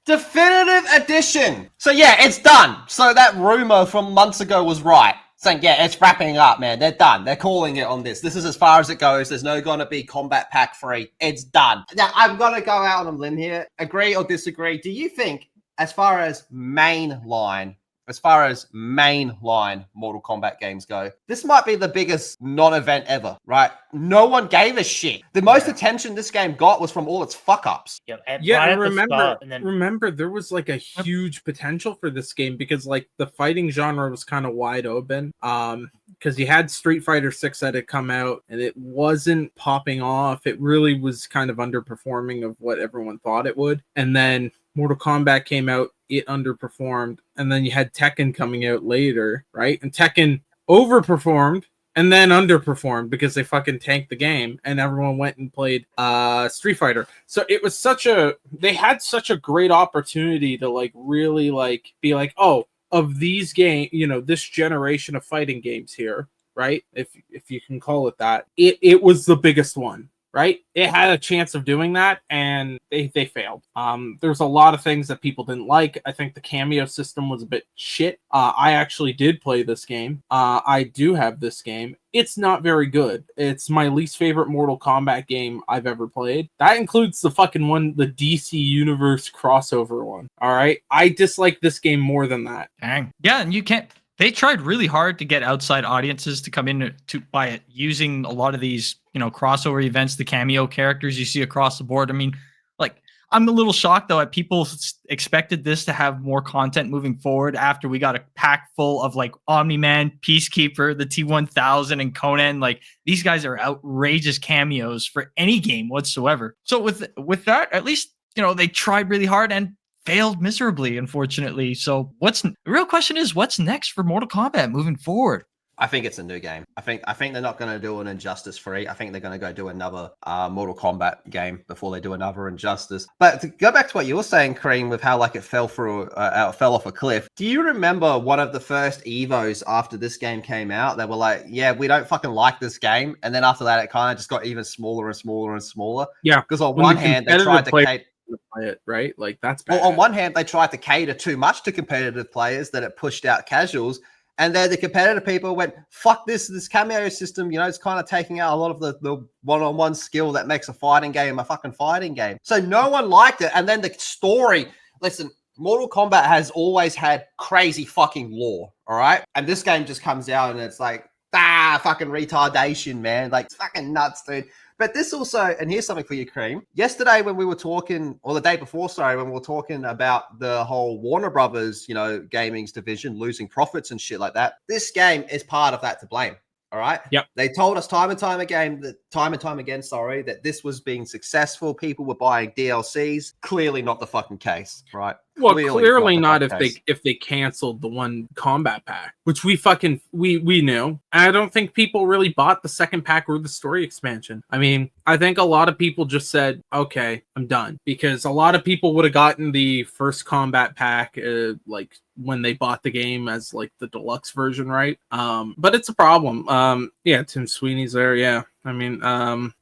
Definitive edition. So yeah, it's done. So that rumor from months ago was right. Saying, yeah, it's wrapping up, man. They're done. They're calling it on this. This is as far as it goes. There's no going to be Kombat Pack 3. It's done. Now, I'm going to go out on a limb here. Agree or disagree? Do you think, as far as mainline Mortal Kombat games go, this might be the biggest non-event ever, right? No one gave a shit. The most attention this game got was from all its fuck-ups. I remember there was like a huge potential for this game because like the fighting genre was kind of wide open. Because you had Street Fighter 6 that had come out and it wasn't popping off. It really was kind of underperforming of what everyone thought it would. And then Mortal Kombat came out, it underperformed, and then you had Tekken coming out later, right? And Tekken overperformed and then underperformed because they fucking tanked the game and everyone went and played Street Fighter. So it was they had such a great opportunity to like really like be like, oh, of these games, you know, this generation of fighting games here, right? If you can call it that, it was the biggest one. Right? It had a chance of doing that, and they failed. There's a lot of things that people didn't like. I think the cameo system was a bit shit. I actually did play this game. I do have this game. It's not very good. It's my least favorite Mortal Kombat game I've ever played. That includes the fucking one, the DC Universe crossover one. All right? I dislike this game more than that. Dang. Yeah, and you can't... They tried really hard to get outside audiences to come in to buy it using a lot of these, you know, crossover events, the cameo characters you see across the board. I mean, like, I'm a little shocked though at people expected this to have more content moving forward after we got a pack full of like Omni-Man, Peacekeeper, the T-1000, and Conan. Like, these guys are outrageous cameos for any game whatsoever. So with that, at least, you know, they tried really hard and failed miserably, unfortunately. So the real question is, what's next for Mortal Kombat moving forward? I think it's a new game. I think they're not going to do an Injustice 3. I think they're going to go do another Mortal Kombat game before they do another Injustice. But to go back to what you were saying, Kareem, with how like it fell off a cliff. Do you remember one of the first Evos after this game came out? They were like, yeah, we don't fucking like this game. And then after that, it kind of just got even smaller and smaller and smaller. Yeah. Because on one hand, they tried to cater... play it, right? Like, that's bad. Well, on one hand, they tried to cater too much to competitive players that it pushed out casuals. And then the competitive people went, fuck this cameo system, you know, it's kind of taking out a lot of the one-on-one skill that makes a fighting game a fucking fighting game. So no one liked it. And then the story, listen, Mortal Kombat has always had crazy fucking lore, all right? And this game just comes out and it's like, fucking retardation, man. Like, it's fucking nuts, dude. But this also, and here's something for you, Cream. Yesterday when we were talking, or the day before, sorry, when we were talking about the whole Warner Brothers, you know, gaming's division losing profits and shit like that, this game is part of that to blame. All right. Yep. They told us time and time again, that this was being successful. People were buying DLCs. Clearly not the fucking case, right? Well, clearly not if they canceled the one combat pack, which we knew. I don't think people really bought the second pack or the story expansion. I mean, I think a lot of people just said, okay, I'm done. Because a lot of people would have gotten the first combat pack like when they bought the game as like the deluxe version, right? But it's a problem. Yeah, Tim Sweeney's there, yeah. I mean,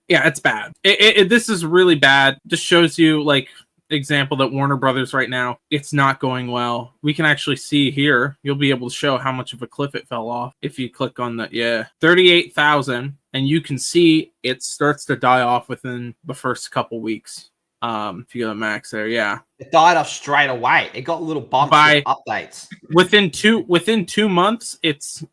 yeah, it's bad. This is really bad. Just shows you, like, example that Warner Brothers right now, it's not going well. We can actually see here, you'll be able to show how much of a cliff it fell off if you click on that. Yeah, 38,000, and you can see it starts to die off within the first couple weeks. If you go to max there, yeah, it died off straight away. It got little bumps with updates within 2 months. It's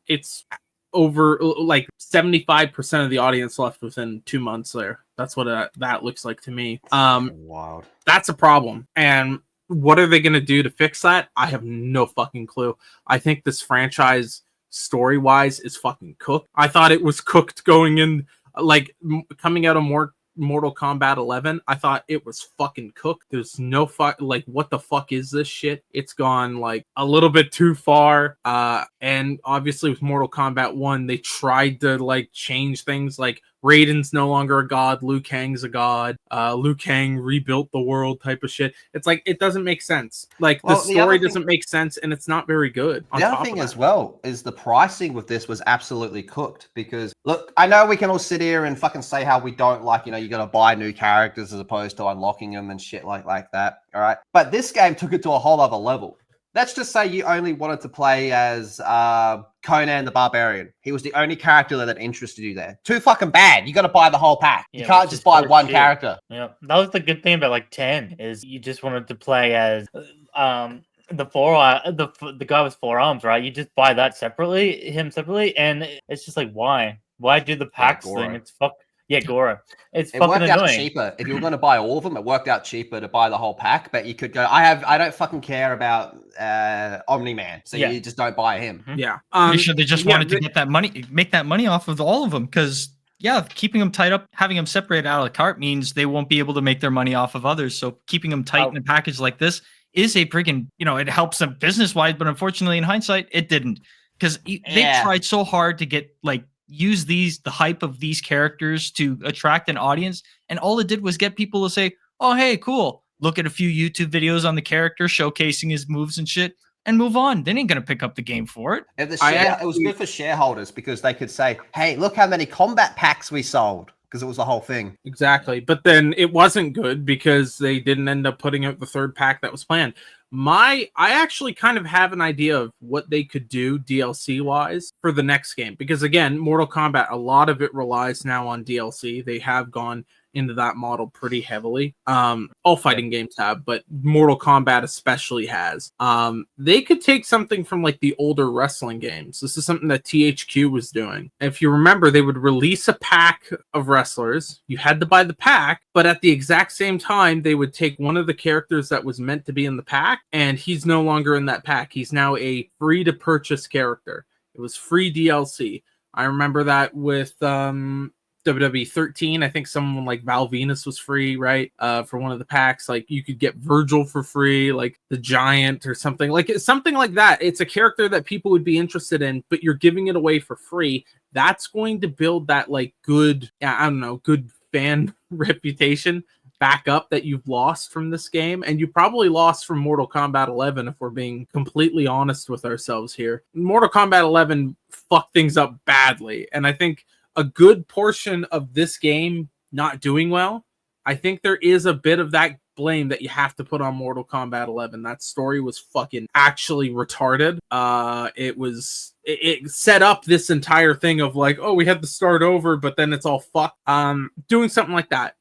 over like 75% of the audience left within 2 months there. That's what that looks like to me. Wild. That's a problem. And what are they going to do to fix that? I have no fucking clue. I think this franchise story-wise is fucking cooked. I thought it was cooked going in, like, coming out of Mortal Kombat 11. I thought it was fucking cooked. There's no like, what the fuck is this shit? It's gone like a little bit too far. And obviously with Mortal Kombat 1, they tried to like change things, like Raiden's no longer a god, Liu Kang's a god, Liu Kang rebuilt the world type of shit. It's like, it doesn't make sense. Like, the story doesn't make sense, and it's not very good. The other thing as well is the pricing with this was absolutely cooked, because look, I know we can all sit here and fucking say how we don't like, you got to buy new characters as opposed to unlocking them and shit like that. All right. But this game took it to a whole other level. Let's just say you only wanted to play as Conan the Barbarian. He was the only character that interested you there. Too fucking bad. You got to buy the whole pack. You can't just buy one character. Yeah, that was the good thing about like 10 is you just wanted to play as the guy with 4 arms, right? You just buy that separately, and it's just like, why do the packs thing? It's fuck. Yeah, Goro. It fucking worked out annoying. Cheaper. If you were going to buy all of them, it worked out cheaper to buy the whole pack. But you could go, I don't fucking care about Omni-Man, so you just don't buy him. Yeah. They just wanted to get that money, make that money off of all of them, because keeping them tied up, having them separated out of the cart means they won't be able to make their money off of others. So keeping them tight in a package like this is a freaking, it helps them business wise, but unfortunately in hindsight, it didn't, because they tried so hard to get use the hype of these characters to attract an audience, and all it did was get people to say, oh hey, cool, look at a few YouTube videos on the character showcasing his moves and shit, and move on. They ain't gonna pick up the game for it. It was good for shareholders, because they could say, hey, look how many Kombat packs we sold, because it was the whole thing. Exactly. But then it wasn't good because they didn't end up putting out the 3rd pack that was planned. I actually kind of have an idea of what they could do DLC wise for the next game, because again, Mortal Kombat, a lot of it relies now on DLC. They have gone into that model pretty heavily. All fighting games have, but Mortal Kombat especially has. They could take something from like the older wrestling games. This is something that THQ was doing. If you remember, they would release a pack of wrestlers. You had to buy the pack, but at the exact same time, they would take one of the characters that was meant to be in the pack, and he's no longer in that pack. He's now a free to purchase character. It was free DLC. I remember that with WWE 13, I think someone like Val Venus was free, right? For one of the packs, like you could get Virgil for free, like the Giant or something like that. It's a character that people would be interested in, but you're giving it away for free. That's going to build that good fan reputation back up that you've lost from this game, and you probably lost from Mortal Kombat 11 if we're being completely honest with ourselves here. Mortal Kombat 11 fucked things up badly, and I think a good portion of this game not doing well, I think there is a bit of that blame that you have to put on Mortal Kombat 11. That story was fucking actually retarded. It set up this entire thing of like, oh, we had to start over, but then it's all fucked. Doing something like that.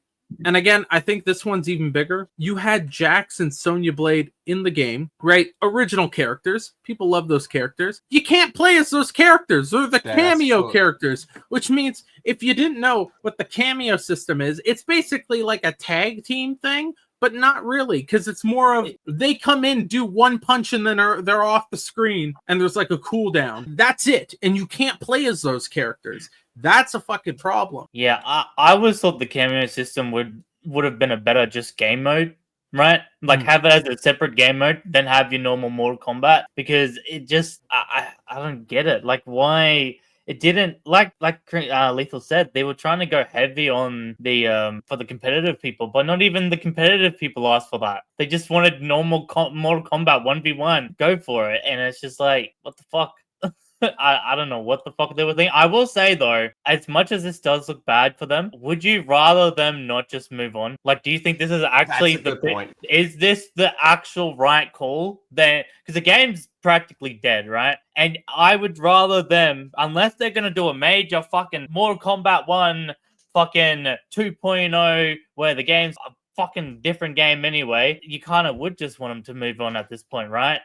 And again, I think this one's even bigger. You had Jax and Sonya Blade in the game, right? Original characters. People love those characters. You can't play as those characters. They're the cameo characters, which means if you didn't know what the cameo system is, it's basically like a tag team thing, but not really, because it's more of they come in, do one punch, and then they're off the screen, and there's like a cooldown. That's it. And you can't play as those characters. That's a fucking problem. Yeah, I always thought the cameo system would have been a better just game mode, right? Like have it as a separate game mode, then have your normal Mortal Kombat, because it just I don't get it. Like why it didn't like Lethal said, they were trying to go heavy on the for the competitive people, but not even the competitive people asked for that. They just wanted normal Mortal Kombat 1v1, go for it, and it's just like, what the fuck? I don't know what the fuck they were thinking. I will say though, as much as this does look bad for them, would you rather them not just move on? Like, do you think this is actually is this the actual right call? Then, because the game's practically dead, right? And I would rather them, unless they're gonna do a major fucking Mortal Kombat 1 fucking 2.0, where the game's a fucking different game anyway, you kind of would just want them to move on at this point, right?